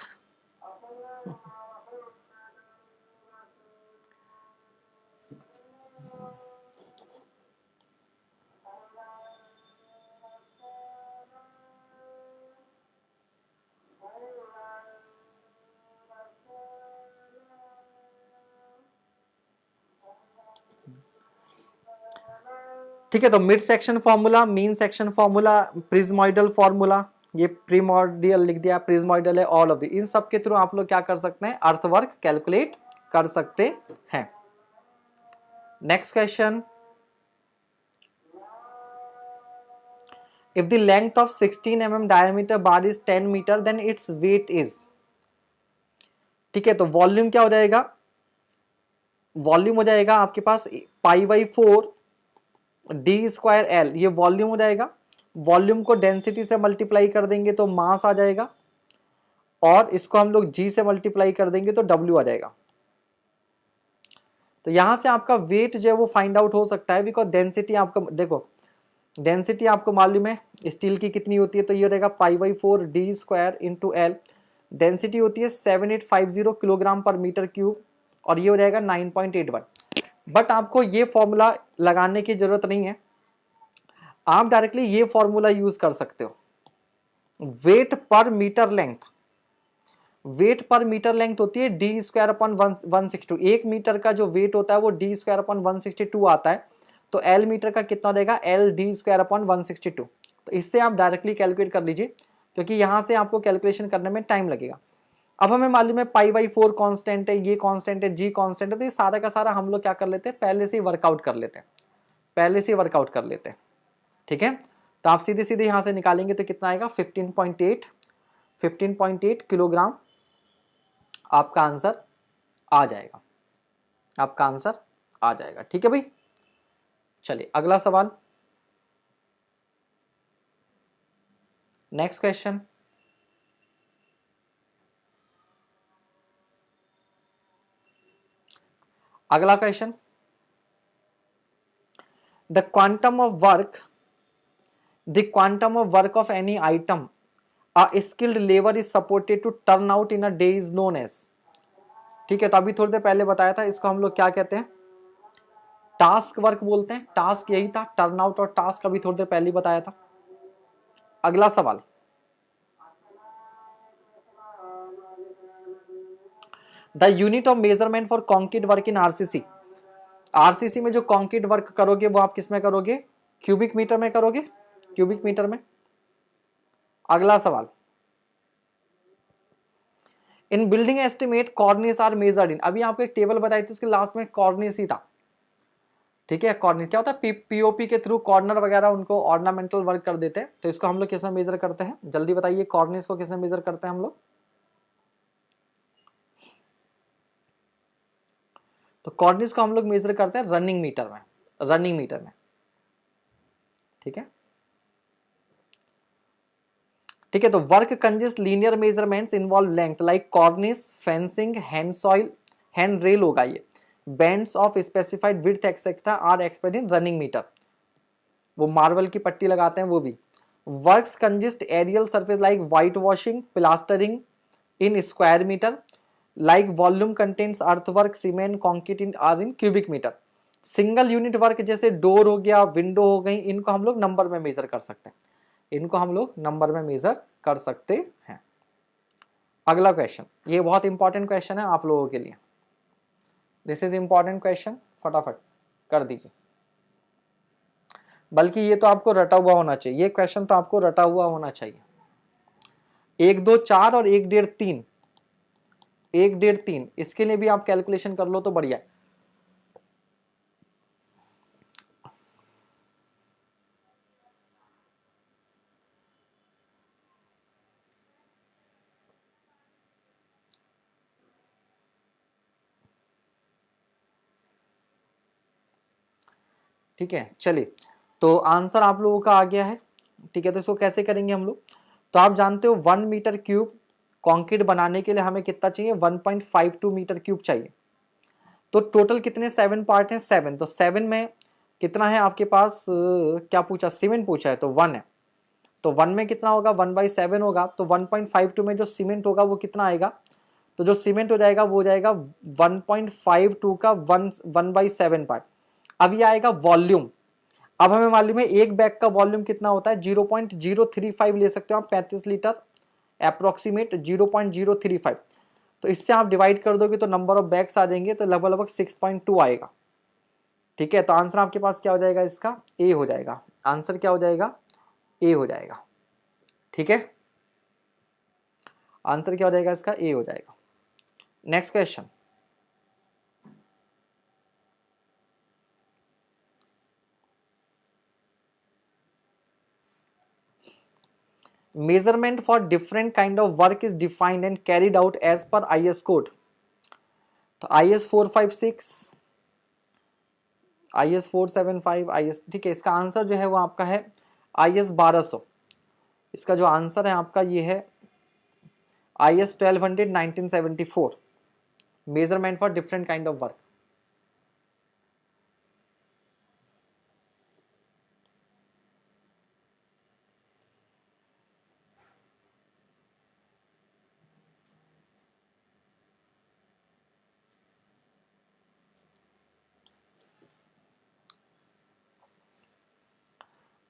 ठीक है। तो mid section formula, mean section formula, prismoidal formula, ये प्रीमोर्डियल लिख दिया, प्रिज्मोइडल है, ऑल ऑफ द, इन सब के थ्रू आप लोग क्या कर सकते हैं, अर्थवर्क कैलकुलेट कर सकते हैं। Next question, if the length of 16 mm diameter bar is 10 meter then its weight is, ठीक है। तो वॉल्यूम क्या हो जाएगा, वॉल्यूम हो जाएगा आपके पास π/4 d स्क्वायर l, ये वॉल्यूम हो जाएगा। वॉल्यूम को डेंसिटी से मल्टीप्लाई कर देंगे तो मास आ जाएगा, और इसको हम लोग g से मल्टीप्लाई कर देंगे तो w आ जाएगा। तो यहां से आपका वेट जो है वो फाइंड आउट हो सकता है, बिकॉज डेंसिटी आपको देखो, डेंसिटी आपको मालूम है स्टील की कितनी होती है, तो ये रहेगा π/4 d square into L, density होती है 7850 किलोग्राम पर मीटर क्यूब, और ये हो जाएगा 9.81। बट आपको ये फॉर्मूला लगाने की जरूरत नहीं है, आप डायरेक्टली ये फॉर्मूला यूज कर सकते हो, वेट पर मीटर लेंथ, वेट पर मीटर लेंथ होती है डी स्क्वायर अपॉन 162, 1 मीटर का जो वेट होता है वो डी स्क्वायर अपॉन 162 आता है, तो एल मीटर का कितना देगा, एल डी स्क्वायर अपॉन 162। तो इससे आप डायरेक्टली कैलकुलेट कर लीजिए, क्योंकि यहां से आपको कैलकुलेशन करने में टाइम लगेगा। अब हमें मालूम है π/4 कांस्टेंट है, ये कांस्टेंट है, जी कांस्टेंट है, तो ये सारा का सारा हम लोग क्या कर लेते हैं, पहले से वर्कआउट कर लेते हैं, पहले से वर्कआउट कर लेते हैं, ठीक है। तो आप सीधे सीधे यहां से निकालेंगे तो कितना आएगा, 15.8 किलोग्राम आपका आंसर आ जाएगा, आपका आंसर आ जाएगा, ठीक है भाई। चलिए अगला सवाल, नेक्स्ट क्वेश्चन, अगला question, the quantum of work of any item a skilled labour is supported to turn out in a day is known as, ठीक है। तो अभी थोड़ी देर पहले बताया था, इसको हम लोग क्या कहते हैं, टास्क वर्क बोलते हैं, टास्क यही था, टर्न आउट और टास्क अभी थोड़ी देर पहले ही बताया था। अगला सवाल, the unit of measurement for concrete work in RCC, RCC में जो कॉन्क्रीट वर्क करोगे वो आप किस में करोगे, क्यूबिक मीटर में करोगे, क्यूबिक मीटर में। अगला सवाल, in building estimate cornice are measured in, अभी आपको एक टेबल बताई थी उसके लास्ट में कॉर्निस ही था, ठीक है। कॉर्निस क्या होता है, पीओपी के थ्रू कॉर्नर वगैरह उनको ऑर्नामेंटल वर्क कर देते हैं, तो इसको हम लोग किस में मेजर करते हैं, जल्दी बताइए, कॉर्निस को किस में मेजर करते हैं हम लोग, तो कॉर्निस को हम लोग मेजर करते हैं रनिंग मीटर में, रनिंग मीटर में, ठीक है, ठीक है। तो work consist linear measurements involve length like cornice, fencing, hand soil, hand rail होगा ये, bands of specified width etcetera are expressed in running metre, वो मार्बल की पट्टी लगाते हैं वो भी। Works consist aerial surface like white washing, plastering in square metre, like volume contents earthwork, cement, concrete in or in cubic metre. Single unit work जैसे door हो गया, विंडो हो गई, इनको हम लोग नंबर में मेजर कर सकते हैं, इनको हम लोग नंबर में मेजर कर सकते हैं। अगला क्वेश्चन, ये बहुत इंपॉर्टेंट क्वेश्चन है आप लोगों के लिए, दिस इज इंपॉर्टेंट क्वेश्चन, फटाफट कर दीजिए, बल्कि ये तो आपको रटा हुआ होना चाहिए, ये क्वेश्चन तो आपको रटा हुआ होना चाहिए। 1 2 4 और 1 1.5 3, 1 1.5 3, इसके लिए भी आप कैलकुलेशन कर लो तो बढ़िया है। ठीक है, चलिए तो आंसर आप लोगों का आ गया है, ठीक है। तो इसको कैसे करेंगे हम लोग, तो आप जानते हो 1 मीटर क्यूब कंक्रीट बनाने के लिए हमें कितना चाहिए, 1.52 मीटर क्यूब चाहिए। तो टोटल कितने 7 पार्ट हैं, 7। तो 7 में कितना है आपके पास, क्या पूछा, सीमेंट पूछा है, तो 1 है। तो 1 में कितना होगा, 1/7 होगा। तो 1.52 में जो सीमेंट होगा वो कितना आएगा, तो जो सीमेंट हो जाएगा वो हो जाएगा 1.52 का 1/7 पार्ट। अब ये आएगा वॉल्यूम। अब हमें मालूम है एक बैग का वॉल्यूम कितना होता है, 0.035 ले सकते हो आप, 35 लीटर अप्रोक्सीमेट 0.035। तो इससे आप डिवाइड कर दोगे तो नंबर ऑफ बैग्स आ जाएंगे, तो लगभग लगभग 6.2 आएगा। ठीक है, तो आंसर आपके पास क्या हो जाएगा, इसका ए हो जाएगा। आंसर क्या हो जाएगा, ए हो जाएगा। ठीक है, आंसर क्या हो जाएगा इसका, ए हो जाएगा। Next question, measurement for different kind of work is defined and carried out as per IS code। तो IS 456, IS 475, IS, ठीक है, इसका आंसर जो है वो आपका है IS 1200। इसका जो आंसर है आपका ये है IS 1200 1974, measurement for different kind of work.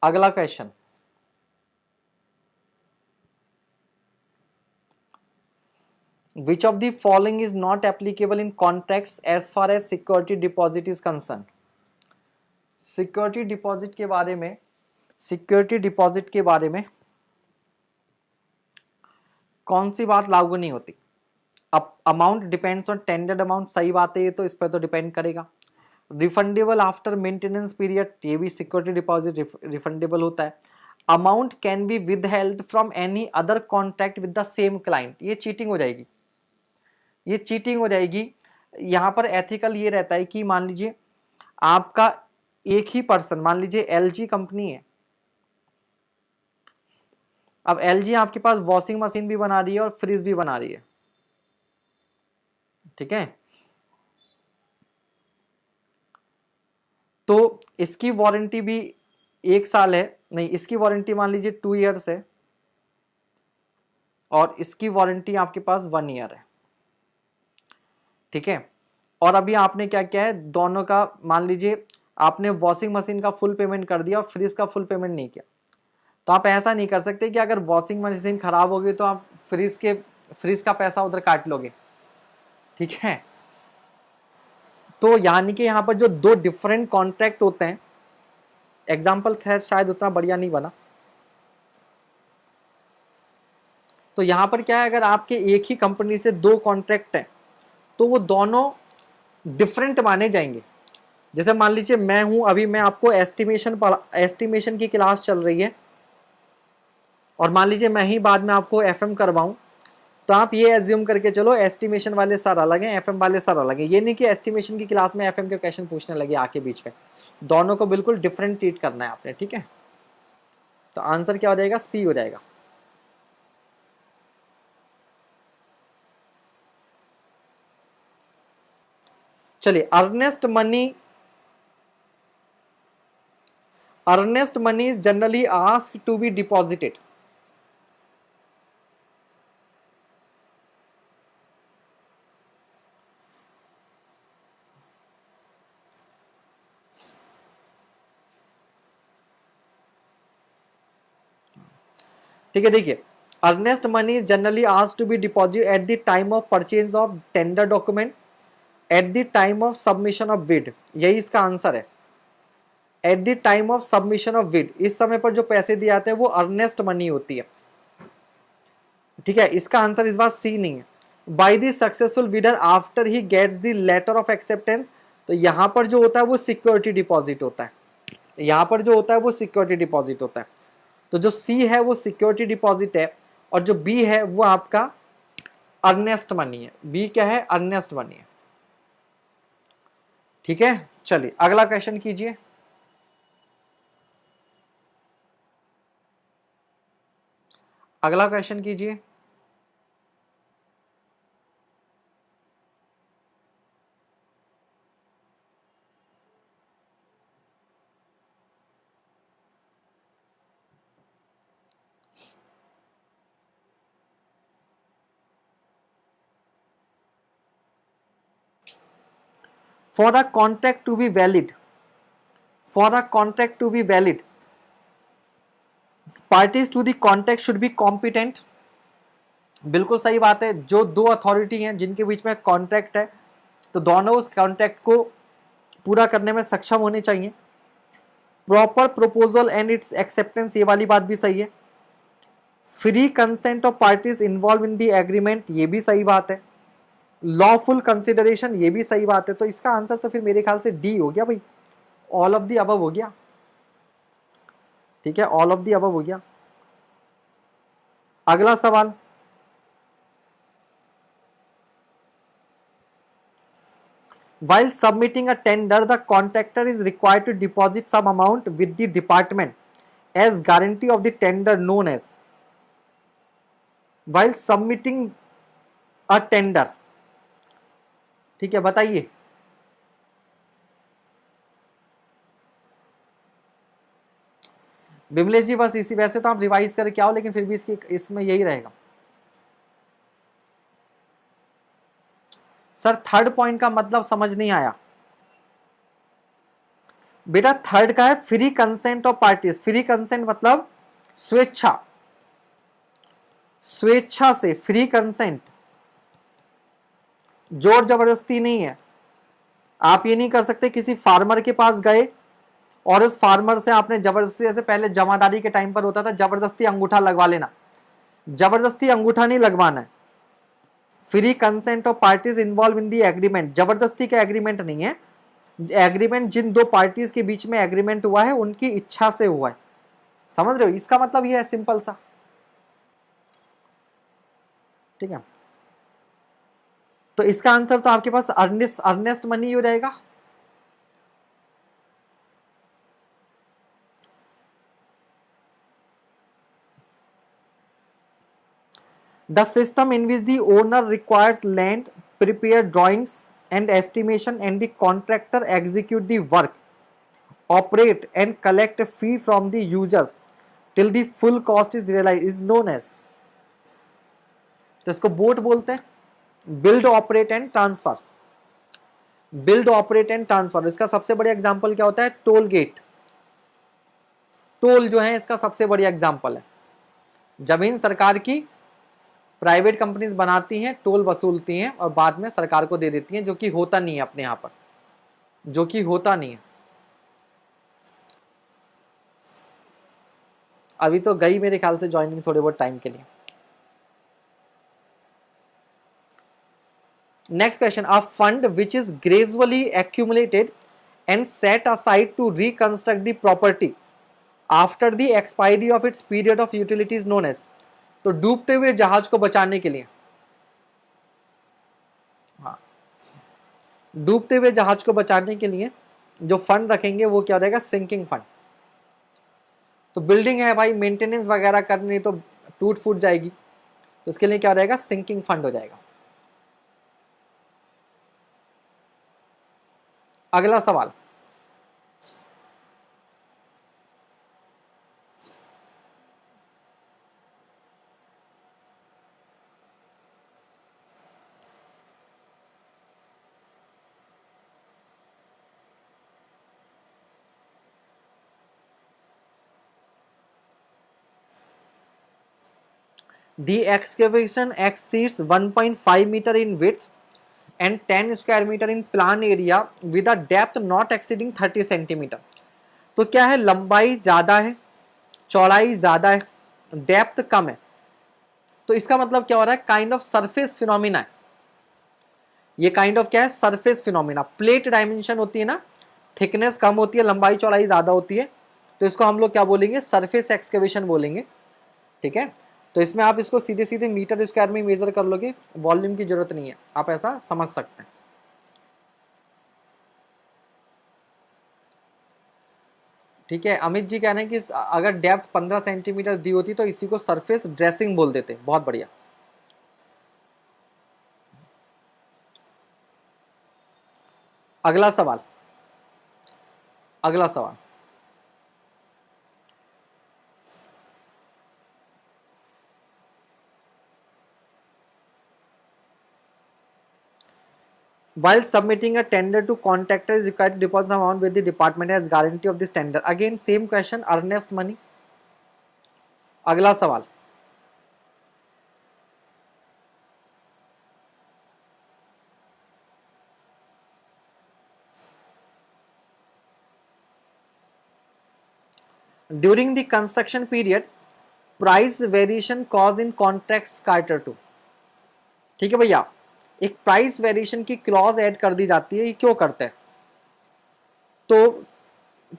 अगला question, which of the following is not applicable in contracts as far as security deposit is concerned। Security deposit के बारे में, सिक्योरिटी डिपॉजिट के बारे में कौन सी बात लागू नहीं होती। अब amount depends on tendered amount, सही बात है ये, तो इस पर तो डिपेंड करेगा। रिफंडेबल आफ्टर मेंटेनेंस पीरियड, ये भी सिक्योरिटी डिपॉजिट रिफंडेबल होता है। Amount can be withheld from any other contract with the same client, ये चीटिंग हो जाएगी, ये चीटिंग हो जाएगी। यहाँ पर एथिकल ये रहता है कि मान लीजिए आपका एक ही पर्सन, मान लीजिए LG कंपनी है, अब LG आपके पास वॉशिंग मशीन भी बना रही है और फ्रिज भी बना रही है, ठीक है। तो इसकी वारंटी भी 1 साल है, नहीं इसकी वारंटी मान लीजिए 2 ईयर्स है, और इसकी वारंटी आपके पास 1 ईयर है, ठीक है। और अभी आपने क्या किया है, दोनों का मान लीजिए आपने वॉशिंग मशीन का फुल पेमेंट कर दिया और फ्रिज का फुल पेमेंट नहीं किया। तो आप ऐसा नहीं कर सकते कि अगर वॉशिंग मशीन खराब होगी तो आप फ्रिज का पैसा उधर काट लोगे, ठीक है। तो यानी कि यहाँ पर जो दो डिफरेंट कॉन्ट्रैक्ट होते हैं, एग्जाम्पल खैर शायद उतना बढ़िया नहीं बना। तो यहाँ पर क्या है, अगर आपके एक ही कंपनी से 2 कॉन्ट्रैक्ट हैं तो वो दोनों डिफरेंट माने जाएंगे। जैसे मान लीजिए मैं हूं, अभी मैं आपको एस्टिमेशन की क्लास चल रही है, और मान लीजिए मैं ही बाद में आपको FM करवाऊं, तो आप ये एज्यूम करके चलो एस्टिमेशन वाले सर अलग हैं, FM वाले सर अलग हैं। ये नहीं कि एस्टिमेशन की क्लास में FM के क्वेश्चन पूछने लगे आके बीच में, दोनों को बिल्कुल डिफरेंट ट्रीट करना है आपने, ठीक है। तो आंसर क्या हो जाएगा, सी हो जाएगा। चलिए, earnest money is generally asked to be deposited. ठीक है, देखिए, earnest money is generally asked to be deposit at the time of purchase of tender document, at the time of submission of bid, यही इसका answer है। At the time of submission of bid, इस समय पर जो पैसे दिए जाते हैं वो अर्नेस्ट मनी होती है, ठीक है। इसका आंसर इस बार सी नहीं है। By the successful bidder after he gets the letter of acceptance, तो यहां पर जो होता है वो सिक्योरिटी डिपॉजिट होता है, यहां पर जो होता है वो सिक्योरिटी डिपॉजिट होता है। तो जो सी है वो सिक्योरिटी डिपॉजिट है, और जो बी है वो आपका अर्नेस्ट मनी है। बी क्या है, अर्नेस्ट मनी है, ठीक है। चलिए अगला क्वेश्चन कीजिए। अगला क्वेश्चन कीजिए। For a contract to be valid, for a contract to be valid parties to the contract should be competent. बिल्कुल सही बात है, जो दो अथॉरिटी हैं जिनके बीच में कॉन्ट्रैक्ट है तो दोनों उस कॉन्ट्रैक्ट को पूरा करने में सक्षम होने चाहिए। Proper proposal and it's acceptance, ये वाली बात भी सही है। Free consent of parties involve in the agreement, ये भी सही बात है। लॉफुल कंसिडरेशन, ये भी सही बात है। तो इसका आंसर तो फिर मेरे ख्याल से डी हो गया भाई, ऑल ऑफ द अबव हो गया। ठीक है, ऑल ऑफ द अबव हो गया। अगला सवाल, while submitting a tender the contractor is required to deposit some amount with the department as guarantee of the tender known as, while submitting a tender, ठीक है बताइए। विमलेश जी बस इसी, वैसे तो आप रिवाइज करके आओ लेकिन फिर भी इसकी इसमें यही रहेगा। सर थर्ड पॉइंट का मतलब समझ नहीं आया बेटा। थर्ड का है free consent of parties. Free consent मतलब स्वेच्छा, स्वेच्छा से, फ्री कंसेंट, जोर जबरदस्ती नहीं है। आप ये नहीं कर सकते किसी फार्मर के पास गए और उस फार्मर से आपने जबरदस्ती, जैसे पहले जमादारी के टाइम पर होता था जबरदस्ती अंगूठा लगवा लेना, जबरदस्ती अंगूठा नहीं लगवाना है। Free consent of parties involve in the agreement, जबरदस्ती का एग्रीमेंट नहीं है। एग्रीमेंट जिन दो पार्टीज के बीच में एग्रीमेंट हुआ है उनकी इच्छा से हुआ है। समझ रहे हो, इसका मतलब ये है सिंपल सा। ठीक है, तो इसका आंसर तो आपके पास अर्नेस्ट, अर्नेस्ट मनी हो रहेगा। The system in which the owner requires land, prepare drawings and estimation, and the contractor execute the work, operate and collect a fee from the users till the full cost is realized is known as, तो इसको boat बोलते हैं। Build operate and transfer, build operate and transfer. इसका सबसे बड़ा example क्या होता है, टोल गेट। टोल जो है इसका सबसे बड़ी एग्जांपल है। जमीन सरकार की, प्राइवेट कंपनीज बनाती हैं, टोल वसूलती हैं और बाद में सरकार को दे देती हैं, जो कि होता नहीं है अपने यहां पर, जो कि होता नहीं है। अभी तो गई मेरे ख्याल से ज्वाइनिंग थोड़े बहुत टाइम के लिए। Next question, a fund which is gradually accumulated and set aside to reconstruct the property after the expiry of its period of utility is known as. तो डूबते हुए जहाज को बचाने के लिए, हाँ, डूबते हुए जहाज को बचाने के लिए जो फंड रखेंगे वो क्या रहेगा, सिंकिंग फंड। तो बिल्डिंग है भाई, मेंटेनेंस वगैरह करनी तो टूट फूट जाएगी, तो इसके लिए क्या रहेगा, सिंकिंग फंड हो जाएगा। अगला सवाल, The excavation exceeds 1.5 meter in width and 10 square meter in plan area with a depth not exceeding 30 centimetre. तो क्या है, लंबाई ज्यादा है, चौड़ाई ज्यादा है, डेप्थ कम है। तो इसका मतलब क्या हो रहा है, काइंड ऑफ सरफेस फिनोमिना है। ये काइंड ऑफ क्या है, सरफेस फिनोमिना। प्लेट डायमेंशन होती है ना, थिकनेस कम होती है, लंबाई चौड़ाई ज्यादा होती है, तो इसको हम लोग क्या बोलेंगे, सरफेस एक्सकेवेशन बोलेंगे। ठीक है, तो इसमें आप इसको सीधे सीधे मीटर स्क्वायर में मेजर कर लोगे, वॉल्यूम की जरूरत नहीं है, आप ऐसा समझ सकते हैं। ठीक है, अमित जी कह रहे हैं कि अगर डेप्थ 15 सेंटीमीटर दी होती तो इसी को सरफेस ड्रेसिंग बोल देते। बहुत बढ़िया। अगला सवाल, अगला सवाल, while submitting a tender to contractor is required to deposit the amount with the department as guarantee of this tender. Again same question, earnest money. अगला सवाल, during the construction period price variation clause in contracts cater to. ठीक है भैया, एक price variation की clause add कर दी जाती है, ये क्यों करते हैं? तो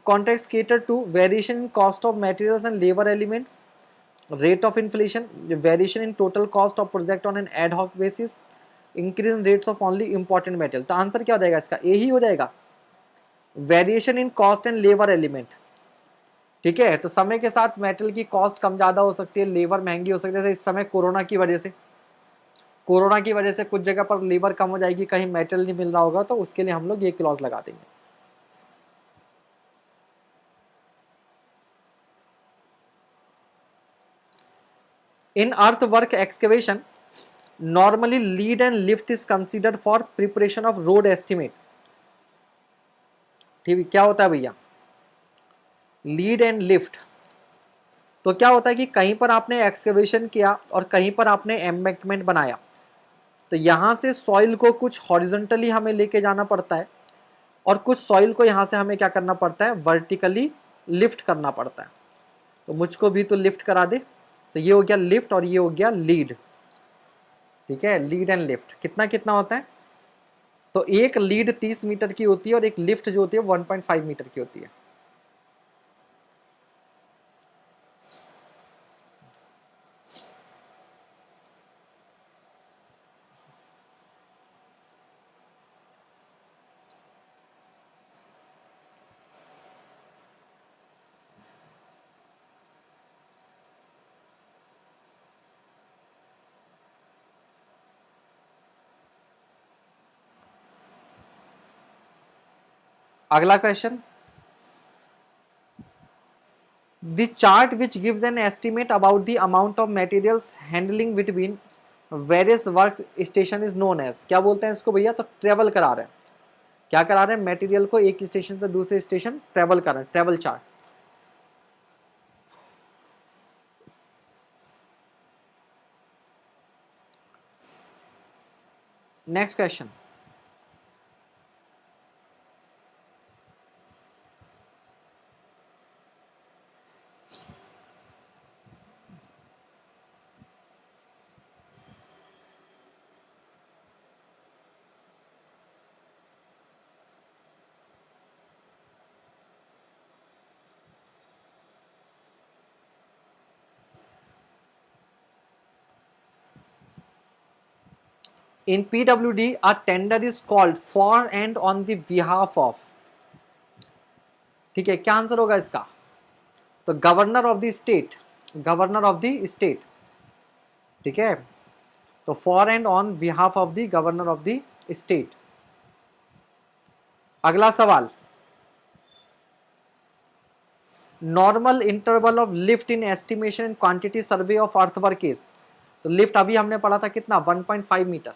contracts cater to variation in cost of materials and labour elements, rate of inflation, variation in total cost of project on an ad hoc basis, increase in rates of only important material। तो answer क्या हो जाएगा इसका? ए ही हो जाएगा, variation in cost and labour element. ठीक है, तो समय के साथ मेटल की कॉस्ट कम ज़्यादा हो सकती है, लेबर महंगी हो सकती है। जैसे इस समय कोरोना की वजह से कुछ जगह पर लेबर कम हो जाएगी, कहीं मेटल नहीं मिल रहा होगा, तो उसके लिए हम लोग ये क्लॉज लगा देंगे। In earth work excavation normally lead and lift is considered for preparation of road estimate। ठीक है, क्या होता है भैया लीड एंड लिफ्ट? तो क्या होता है कि कहीं पर आपने एक्सकेवेशन किया और कहीं पर आपने एम्बैंकमेंट बनाया, तो यहाँ से सॉइल को कुछ हॉरिजॉन्टली हमें लेके जाना पड़ता है और कुछ सॉइल को यहाँ से हमें क्या करना पड़ता है, वर्टिकली लिफ्ट करना पड़ता है। तो मुझको भी तो लिफ्ट करा दे। तो ये हो गया लिफ्ट और ये हो गया लीड। ठीक है, लीड एंड लिफ्ट कितना कितना होता है? तो एक लीड 30 मीटर की होती है और एक लिफ्ट जो होती है 1.5 मीटर की होती है। अगला question, the chart which gives an estimate about the amount of materials handling between various work station is known as. क्या बोलते हैं इसको भैया? तो ट्रेवल करा रहे हैं। क्या करा रहे हैं? मटेरियल को एक स्टेशन से दूसरे स्टेशन ट्रेवल कर रहे हैं, travel chart. Next question, in PWD a tender is called for and on the behalf of। ठीक है, क्या आंसर होगा इसका? तो governor of the state, governor of the state. ठीक है, तो for and on behalf of the governor of the state. अगला सवाल, normal interval of lift in estimation and quantity survey of earthwork is. तो lift अभी हमने पढ़ा था कितना, 1.5 मीटर।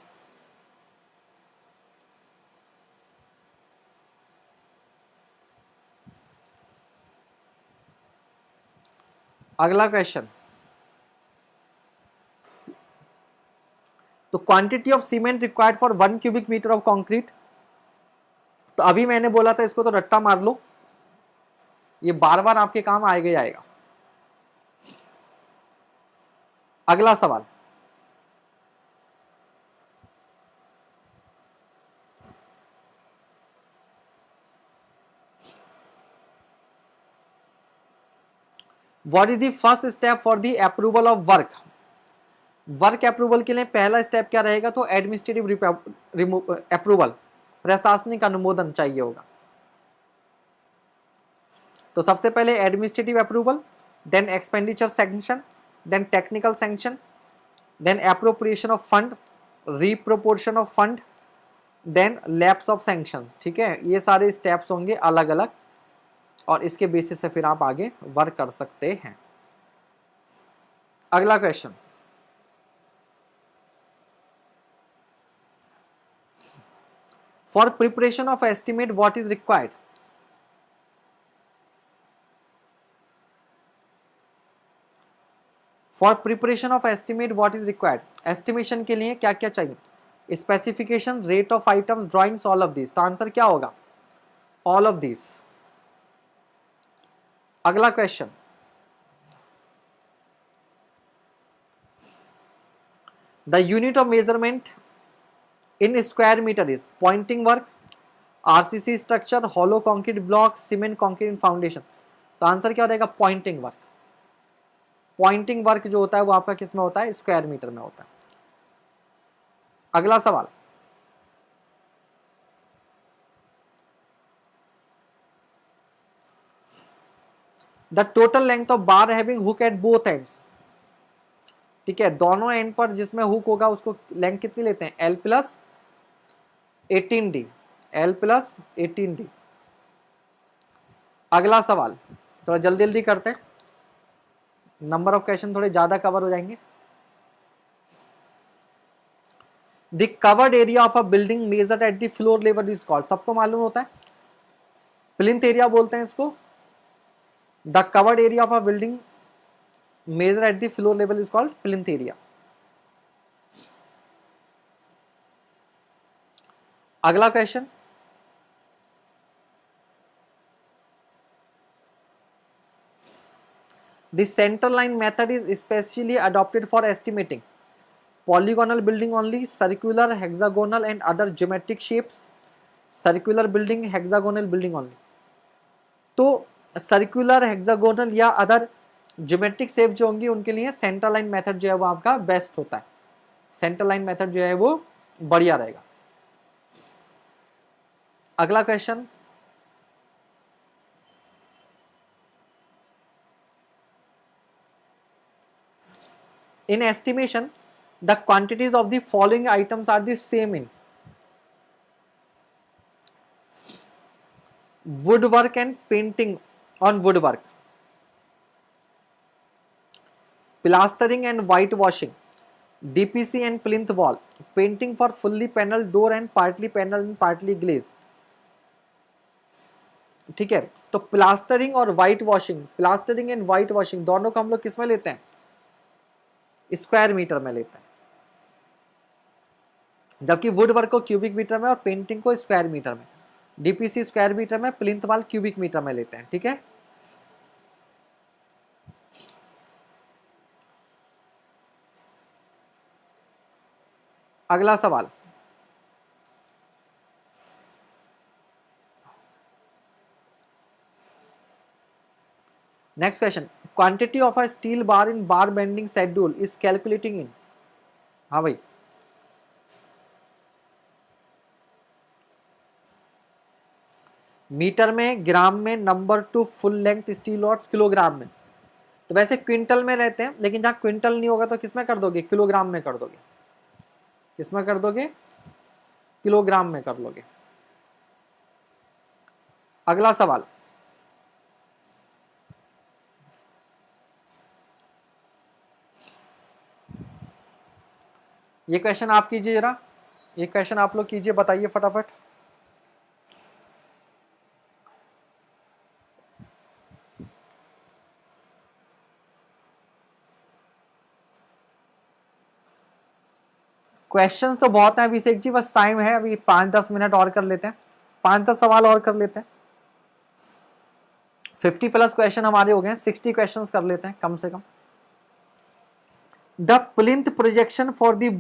अगला क्वेश्चन, तो quantity of cement required for 1 cubic metre of concrete. तो अभी मैंने बोला था इसको तो रट्टा मार लो, ये बार बार आपके काम आएगा ही आएगा। अगला सवाल, what is the first step for the approval of work. Work approval के लिए पहला स्टेप क्या रहेगा? तो एडमिनिस्ट्रेटिव अप्रूवल, प्रशासनिक अनुमोदन चाहिए होगा। तो सबसे पहले administrative approval, then expenditure sanction, then technical sanction, then appropriation of fund, reproportion of fund, then lapse of sanctions. ठीक है, ये सारे स्टेप्स होंगे अलग अलग और इसके बेसिस से फिर आप आगे वर्क कर सकते हैं। अगला question, for preparation of estimate what is required? For preparation of estimate what is required, estimation के लिए क्या क्या चाहिए? Specification, rate of items, drawings, all of this. तो आंसर क्या होगा? All of this. अगला question, the unit of measurement in square metre is pointing work, RCC structure, hollow concrete block, cement concrete foundation. तो answer क्या हो जाएगा? Poynting work. Poynting work जो होता है वो आपका किस में होता है? स्क्वायर मीटर में होता है। अगला सवाल, the total length of bar having hook at both ends. ठीक है, दोनों एंड पर जिसमें हुक होगा उसको लेंथ कितनी लेते हैं? L plus 18D, L plus 18D। अगला सवाल थोड़ा जल्दी जल्दी करते हैं, नंबर ऑफ क्वेश्चन थोड़े ज्यादा कवर हो जाएंगे। The covered area of a building measured at the floor level is called, सबको मालूम होता है, प्लिंथ एरिया बोलते हैं इसको। The covered area of a building measure at the floor level is called plinth area. अगला question, the centre line method is specially adopted for estimating polygonal building only, circular, hexagonal and other geometric shapes, circular building, hexagonal building only। तो circular, hexagonal या other geometric shape जो होंगी उनके लिए centre line method जो है वो आपका बेस्ट होता है। सेंटर लाइन मेथड जो है वो बढ़िया रहेगा। अगला question, in estimation the quantities of the following items are the same in woodwork and painting on woodwork, plastering and whitewashing, DPC and plinth wall, painting for fully paneled door and partly paneled and partly glazed। ठीक है, तो plastering और white washing, plastering and white washing दोनों को हम लोग किस में लेते हैं? स्क्वायर मीटर में लेते हैं, जबकि वुड वर्क को क्यूबिक मीटर में और पेंटिंग को स्क्वायर मीटर में, डीपीसी स्क्वायर मीटर में, प्लिंथ वाल क्यूबिक मीटर में लेते हैं। ठीक है, अगला सवाल, next question, quantity of a steel bar in bar bending schedule is calculating in. हाँ भाई, मीटर में, ग्राम में, number two full length steel rods kilogram में। तो वैसे क्विंटल में रहते हैं, लेकिन जहां क्विंटल नहीं होगा तो किसमें कर दोगे? किलोग्राम में कर दोगे। किसमें कर दोगे? किलोग्राम में कर लोगे। अगला सवाल, ये क्वेश्चन आप कीजिए जरा, ये क्वेश्चन आप लोग कीजिए, बताइए फटाफट। क्वेश्चंस तो बहुत हैं अभिषेक जी, बस टाइम है अभी 5-10 मिनट और कर लेते हैं, 5-10 सवाल और कर लेते हैं। 50 प्लस क्वेश्चन हमारे हो गए हैं, 60 क्वेश्चंस कर लेते हैं कम से कम। The plinth projection for the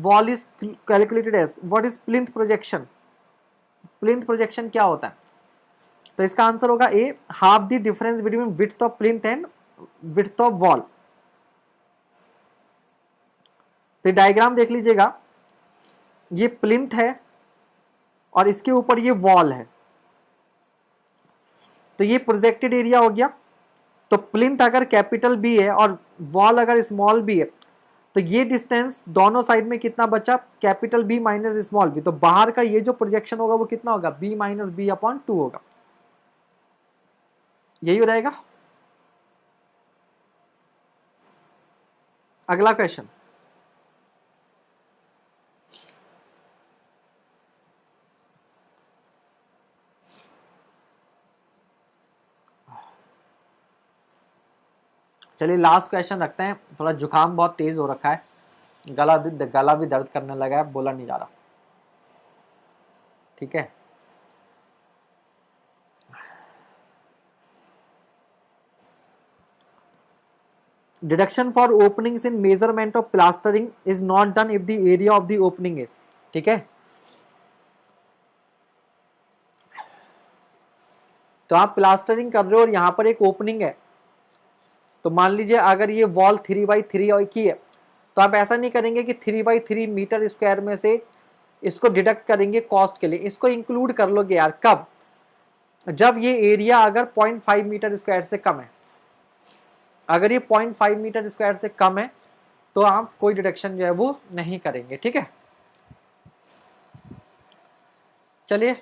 wall is calculated as, what is plinth projection? Plinth projection क्या होता है? तो इसका आंसर होगा A, half the difference between width of plinth and width of wall. तो डायग्राम देख लीजिएगा, ये प्लिंथ है और इसके ऊपर ये वॉल है, तो ये प्रोजेक्टेड एरिया हो गया। तो प्लिंथ अगर कैपिटल बी है और वॉल अगर स्मॉल बी है, तो ये डिस्टेंस दोनों साइड में कितना बचा? Capital B minus small B. तो बाहर का ये जो प्रोजेक्शन होगा वो कितना होगा? बी माइनस बी अपॉन 2 होगा। यही हो जाएगा। अगला क्वेश्चन, चलिए लास्ट क्वेश्चन रखते हैं, थोड़ा जुकाम बहुत तेज हो रखा है, गला भी दर्द करने लगा है, बोला नहीं जा रहा। ठीक है, deduction for openings in measurement of plastering is not done if the area of the opening is, ठीक है। तो आप प्लास्टरिंग कर रहे हो और यहां पर एक ओपनिंग है, तो मान लीजिए अगर ये वॉल 3x3 की है, तो आप ऐसा नहीं करेंगे कि 3x3 मीटर स्क्वायर में से इसको डिडक्ट करेंगे कॉस्ट के लिए, इसको इंक्लूड कर लोगे यार। कब? जब ये एरिया अगर 0.5 मीटर स्क्वायर से कम है। अगर ये 0.5 मीटर स्क्वायर से कम है तो आप कोई डिडक्शन जो है वो नहीं करेंगे, ठीक है। चलिए